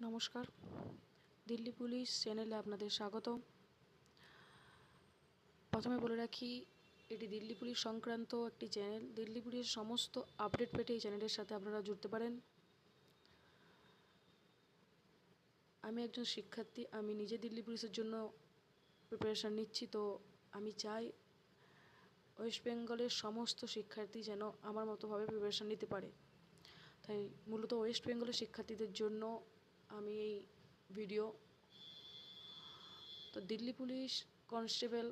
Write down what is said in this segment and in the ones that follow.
নমস্কার, দিল্লি পুলিশ চ্যানেলে আপনাদের স্বাগত। প্রথমে বলে রাখি, এটি দিল্লি পুলিশ সংক্রান্ত একটি চ্যানেল। দিল্লি পুলিশের সমস্ত আপডেট পেতে এই চ্যানেলের সাথে আপনারা জুড়তে পারেন। আমি একজন শিক্ষার্থী, আমি নিজে দিল্লি পুলিশের জন্য প্রিপারেশান নিচ্ছি। তো আমি চাই ওয়েস্ট বেঙ্গলের সমস্ত শিক্ষার্থী যেন আমার মতোভাবে প্রিপারেশান নিতে পারে। তাই মূলত ওয়েস্ট বেঙ্গলের শিক্ষার্থীদের জন্য আমি এই ভিডিও। তো দিল্লি পুলিশ কনস্টেবল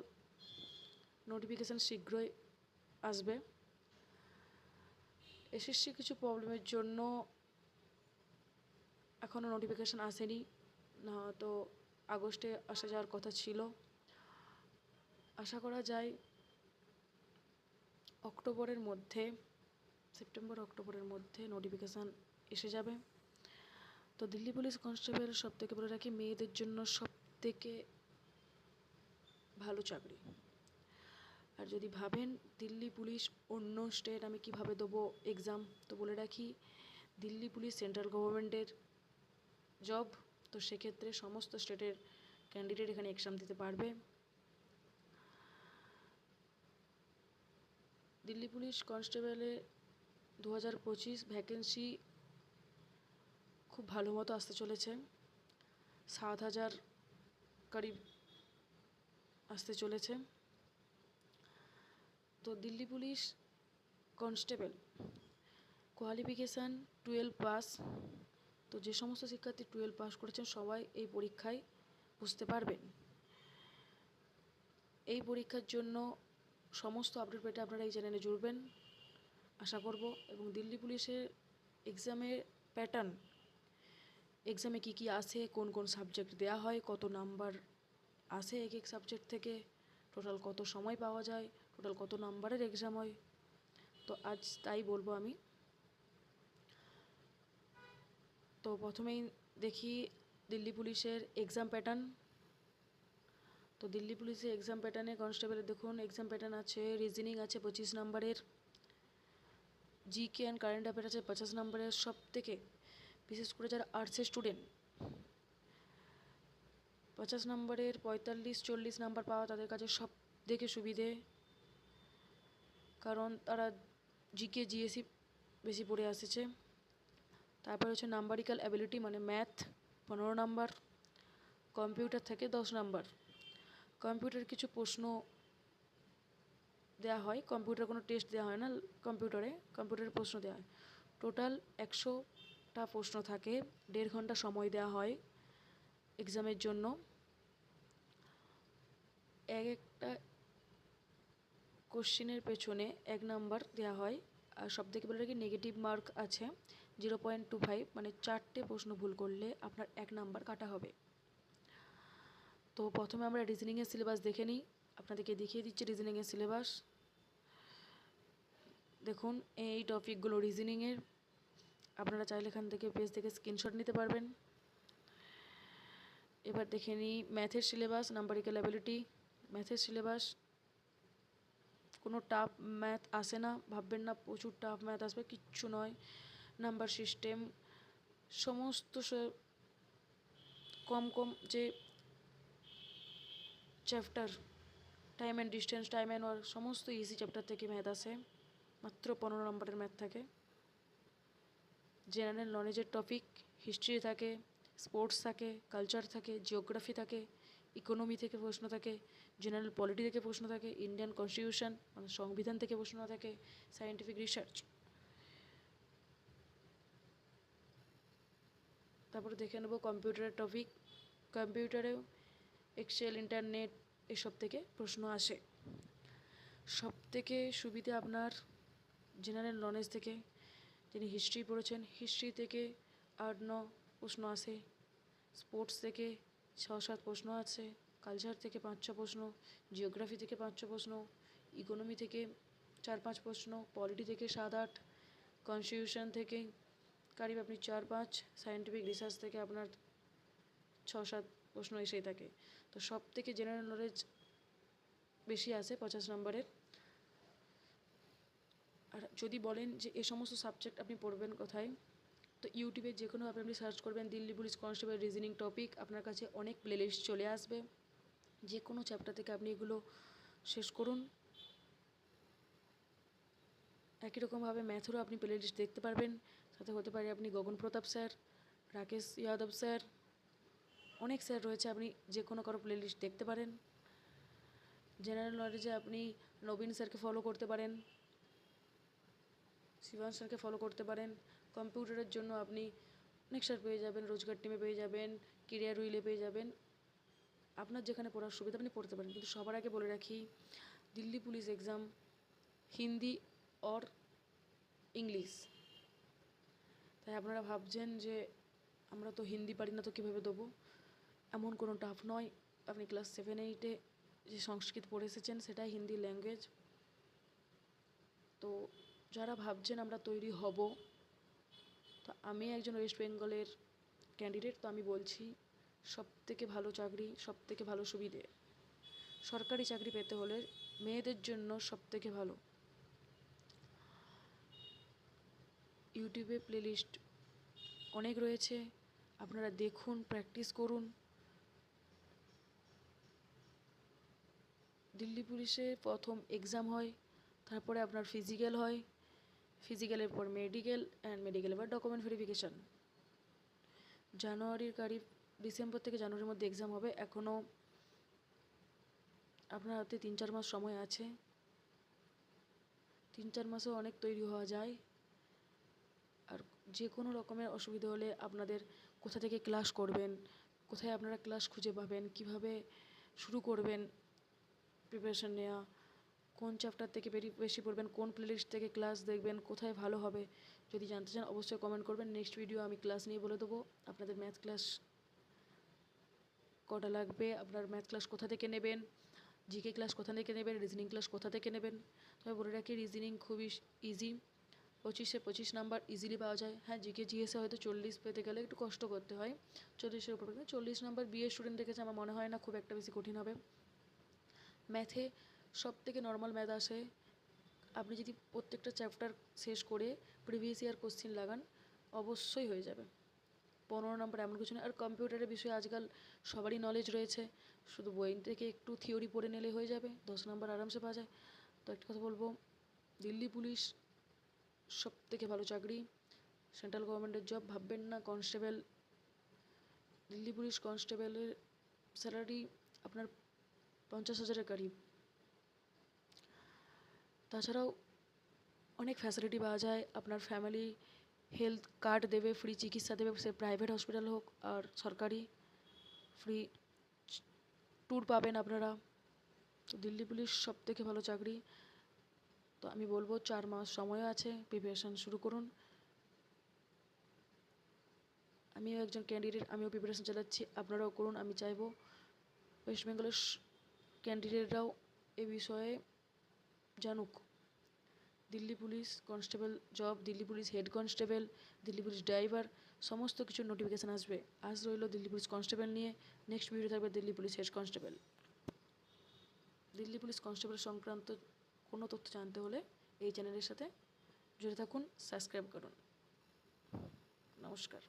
নোটিফিকেশান শীঘ্রই আসবে। এসএসসি কিছু প্রবলেমের জন্য এখনও নোটিফিকেশান আসেনি, না তো আগস্টে আসা যাওয়ার কথা ছিল। আশা করা যায় সেপ্টেম্বর অক্টোবরের মধ্যে নোটিফিকেশান এসে যাবে। তো দিল্লি পুলিশ কনস্টেবল সবথেকে বলে রাখি, মেয়েদের জন্য সবথেকে ভালো চাকরি। আর যদি ভাবেন দিল্লি পুলিশ অন্য স্টেট আমি কিভাবে দেবো এক্সাম, তো বলে রাখি দিল্লি পুলিশ সেন্ট্রাল গভর্নমেন্টের জব। তো সেক্ষেত্রে সমস্ত স্টেটের ক্যান্ডিডেট এখানে এক্সাম দিতে পারবে। দিল্লি পুলিশ কনস্টেবলে 2025 ভ্যাকেন্সি খুব ভালো মতো আসতে চলেছে। 7,000 করিব আসতে চলেছে। তো Delhi police constable qualification 12 pass. তো যে সমস্ত শিক্ষার্থী 12 পাস করেছেন সবাই এই পরীক্ষায় বসতে পারবেন। এই পরীক্ষার জন্য সমস্ত আপডেট পেতে আপনারা এই চ্যানেলে জুড়বেন আশা করব। এবং দিল্লি পুলিশের এক্সামের প্যাটার্ন, এক্সামে কী কী আসে, কোন কোন সাবজেক্ট দেওয়া হয়, কত নাম্বার আসে এক এক সাবজেক্ট থেকে, টোটাল কত সময় পাওয়া যায়, টোটাল কত নাম্বারের এক্সাম হয়, তো আজ তাই বলবো আমি। তো প্রথমেই দেখি দিল্লি পুলিশের এক্সাম প্যাটার্ন। তো দিল্লি পুলিশের এক্সাম প্যাটার্নে কনস্টেবলের দেখুন এক্সাম প্যাটার্ন আছে। রিজনিং আছে 25 নাম্বারের, জিকে অ্যান্ড কারেন্ট অ্যাফেয়ার আছে 50 নাম্বারের। সব থেকে বিশেষ করে যারা আর্টসের স্টুডেন্ট, 50 নাম্বারের 45-40 নাম্বার পাওয়া তাদের কাছে সব থেকে সুবিধে, কারণ তারা জিকে জিএসি বেশি পড়ে আসছে। তারপর হচ্ছে নাম্বারিক্যাল অ্যাবিলিটি মানে ম্যাথ 15 নাম্বার, কম্পিউটার থেকে 10 নাম্বার। কম্পিউটার কিছু প্রশ্ন দেওয়া হয়, কম্পিউটার কোনো টেস্ট দেওয়া হয় না, কম্পিউটারের প্রশ্ন দেওয়া হয়। টোটাল 100টা প্রশ্ন থাকে, 1.5 ঘন্টা সময় দেওয়া হয় এক্সামের জন্য। একটা কোশ্চেনের পেছনে 1 নাম্বার দেওয়া হয়। আর সব থেকে বলে রাখি নেগেটিভ মার্ক আছে 0.25, মানে 4টে প্রশ্ন ভুল করলে আপনার 1 নাম্বার কাটা হবে। তো প্রথমে আমরা রিজনিংয়ের সিলেবাস দেখে নিই, আপনাদেরকে দেখিয়ে দিচ্ছি রিজনিংয়ের সিলেবাস। দেখুন এই টপিকগুলো রিজনিংয়ের, আপনারা চাইলে এখান থেকে পেজ থেকে স্ক্রিনশট নিতে পারবেন। এবার দেখে নিই ম্যাথের সিলেবাস, নাম্বারিক্যাল অ্যাবিলিটি। ম্যাথের সিলেবাস কোনো টাফ ম্যাথ আসে না, ভাববেন না প্রচুর টাফ ম্যাথ আসবে, কিচ্ছু নয়। নাম্বার সিস্টেম সমস্ত কম যে chapter, time and distance, time and work, সমস্ত ইজি চ্যাপ্টার থেকে ম্যাথ আসে, মাত্র 15 নম্বরের ম্যাথ থাকে। জেনারেল নলেজের টপিক হিস্ট্রি থাকে, স্পোর্টস থাকে, কালচার থাকে, জিওগ্রাফি থাকে, ইকোনমি থেকে প্রশ্ন থাকে, জেনারেল পলিটি থেকে প্রশ্ন থাকে, ইন্ডিয়ান কনস্টিটিউশন মানে সংবিধান থেকে প্রশ্ন থাকে, সায়েন্টিফিক রিসার্চ। তারপরে দেখে নেব কম্পিউটারের টপিক। কম্পিউটারেও এক্সেল, ইন্টারনেট এসব থেকে প্রশ্ন আসে। সব থেকে সুবিধে আপনার জেনারেল নলেজ থেকে, যিনি হিস্ট্রি পড়েছেন হিস্ট্রি থেকে 8-9 প্রশ্ন আসে, স্পোর্টস থেকে 6-7 প্রশ্ন আছে, কালচার থেকে 5-6 প্রশ্ন, জিওগ্রাফি থেকে 5-6 প্রশ্ন, ইকোনমি থেকে 4-5 প্রশ্ন, পলিটি থেকে 7-8, কনস্টিটিউশন থেকে কারিব আপনি 4-5, সায়েন্টিফিক রিসার্চ থেকে আপনার 6-7 প্রশ্ন এসেই থাকে। তো সব থেকে জেনারেল নলেজ বেশি আসে 50 নম্বরের। আর যদি বলেন যে এই সমস্ত সাবজেক্ট আপনি পড়বেন কোথায়, তো ইউটিউবে যে কোনো আপনি সার্চ করবেন Delhi police constable reasoning topic, আপনার কাছে অনেক প্লেলিস্ট চলে আসবে। যে কোনো চ্যাপ্টার থেকে আপনি এগুলো শেষ করুন। একই রকমভাবে ম্যাথেরও আপনি প্লেলিস্ট দেখতে পারবেন। সাথে হতে পারে আপনি গগন প্রতাপ স্যার, রাকেশ যাদব স্যার, অনেক স্যার রয়েছে, আপনি যে কোনো কারো প্লেলিস্ট দেখতে পারেন। জেনারেল নলেজে আপনি নবীন স্যারকে ফলো করতে পারেন, শিবান স্যারকে ফলো করতে পারেন। কম্পিউটারের জন্য আপনি অনেক স্যার পেয়ে যাবেন, রোজগার টিমে পেয়ে যাবেন, কেরিয়ার উইলে পেয়ে যাবেন। আপনার যেখানে পড়ার সুবিধা আপনি পড়তে পারেন। কিন্তু সবার আগে বলে রাখি, Delhi police exam Hindi or English. তাই আপনারা ভাবছেন যে আমরা তো হিন্দি পারি না, তো কীভাবে দেবো? এমন কোনো টাফ নয়। আপনি ক্লাস 7-8 যে সংস্কৃত পড়ে এসেছেন সেটাই হিন্দি ল্যাঙ্গুয়েজ। তো যারা ভাবছেন আমরা তৈরি হব, তো আমি একজন ওয়েস্ট বেঙ্গলের ক্যান্ডিডেট, তো আমি বলছি সবথেকে ভালো চাকরি, সবথেকে ভালো সুবিধে, সরকারি চাকরি পেতে হলে মেয়েদের জন্য সবথেকে ভালো। ইউটিউবে প্লেলিস্ট অনেক রয়েছে, আপনারা দেখুন, প্র্যাকটিস করুন। দিল্লি পুলিশে প্রথম এক্সাম হয়, তারপরে আপনার ফিজিক্যাল হয়, ফিজিক্যালের পর মেডিকেল, অ্যান্ড মেডিকেলের পর ডকুমেন্ট ভেরিফিকেশান। ডিসেম্বর থেকে জানুয়ারির মধ্যে এক্সাম হবে। এখনও আপনার হাতে 3-4 মাস সময় আছে। 3-4 মাসেও অনেক তৈরি হওয়া যায়। আর যে কোনো রকমের অসুবিধা হলে আপনাদের কোথা থেকে ক্লাস করবেন, কোথায় আপনারা ক্লাস খুঁজে পাবেন, কিভাবে শুরু করবেন প্রিপারেশান নেওয়া, কোন চ্যাপ্টার থেকে বেশি পড়বেন, কোন প্লেলিস্ট থেকে ক্লাস দেখবেন, কোথায় ভালো হবে, যদি জানতে চান অবশ্যই কমেন্ট করবেন। নেক্সট ভিডিও আমি ক্লাস নিয়ে বলে দেবো আপনাদের ম্যাথ ক্লাস কটা লাগবে, আপনার ম্যাথ ক্লাস কোথা থেকে নেবেন, জিকে ক্লাস কোথা থেকে নেবেন, রিজনিং ক্লাস কোথা থেকে নেবেন। তবে বলে রাখি রিজনিং খুবই ইজি, 25 নাম্বার ইজিলি পাওয়া যায়। হ্যাঁ, জিকে জিএসে হয়তো 40 পেতে গেলে একটু কষ্ট করতে হয়, 40-এর উপর পেতে। 40 নাম্বার বিএ স্টুডেন্ট দেখেছে, আমার মনে হয় না খুব একটা বেশি কঠিন হবে। ম্যাথে সব থেকে নর্মাল ম্যাথ আসে। আপনি যদি প্রত্যেকটা চ্যাপ্টার শেষ করে প্রিভিয়াস ইয়ার কোশ্চিন লাগান, অবশ্যই হয়ে যাবে। 15 নম্বর এমন কিছু নেই। আর কম্পিউটারের বিষয়ে আজকাল সবারই নলেজ রয়েছে, শুধু বই থেকে একটু থিওরি পড়ে নিলে হয়ে যাবে, 10 নম্বর আরামসে পাওয়া যায়। তো একটা কথা বলবো, দিল্লি পুলিশ সব থেকে ভালো চাকরি, সেন্ট্রাল গভর্নমেন্টের জব ভাববেন না। কনস্টেবল, দিল্লি পুলিশ কনস্টেবলের স্যালারি আপনার 50,000-এর কারিব। তাছাড়াও অনেক ফ্যাসিলিটি পাওয়া যায়। আপনার ফ্যামিলি হেলথ কার্ড দেবে, ফ্রি চিকিৎসা দেবে, সে প্রাইভেট হসপিটাল হোক আর সরকারি। ফ্রি ট্যুর পাবেন আপনারা। তো দিল্লি পুলিশ সব থেকে ভালো চাকরি। তো আমি বলবো 4 মাস সময় আছে, প্রিপারেশান শুরু করুন। আমিও একজন ক্যান্ডিডেট, আমিও প্রিপারেশান চালাচ্ছি, আপনারাও করুন। আমি চাইবো ওয়েস্ট বেঙ্গলের ক্যান্ডিডেটরাও এ বিষয়ে জানুক। Delhi police constable job, Delhi police head constable, Delhi police driver, সমস্ত কিছুর নোটিফিকেশান আসবে। আজ রইল দিল্লি পুলিশ কনস্টেবল নিয়ে, নেক্সট ভিডিও থাকবে Delhi police head constable. Delhi police constable সংক্রান্ত কোনো তথ্য জানতে হলে এই চ্যানেলের সাথে জুড়ে থাকুন, সাবস্ক্রাইব করুন। নমস্কার।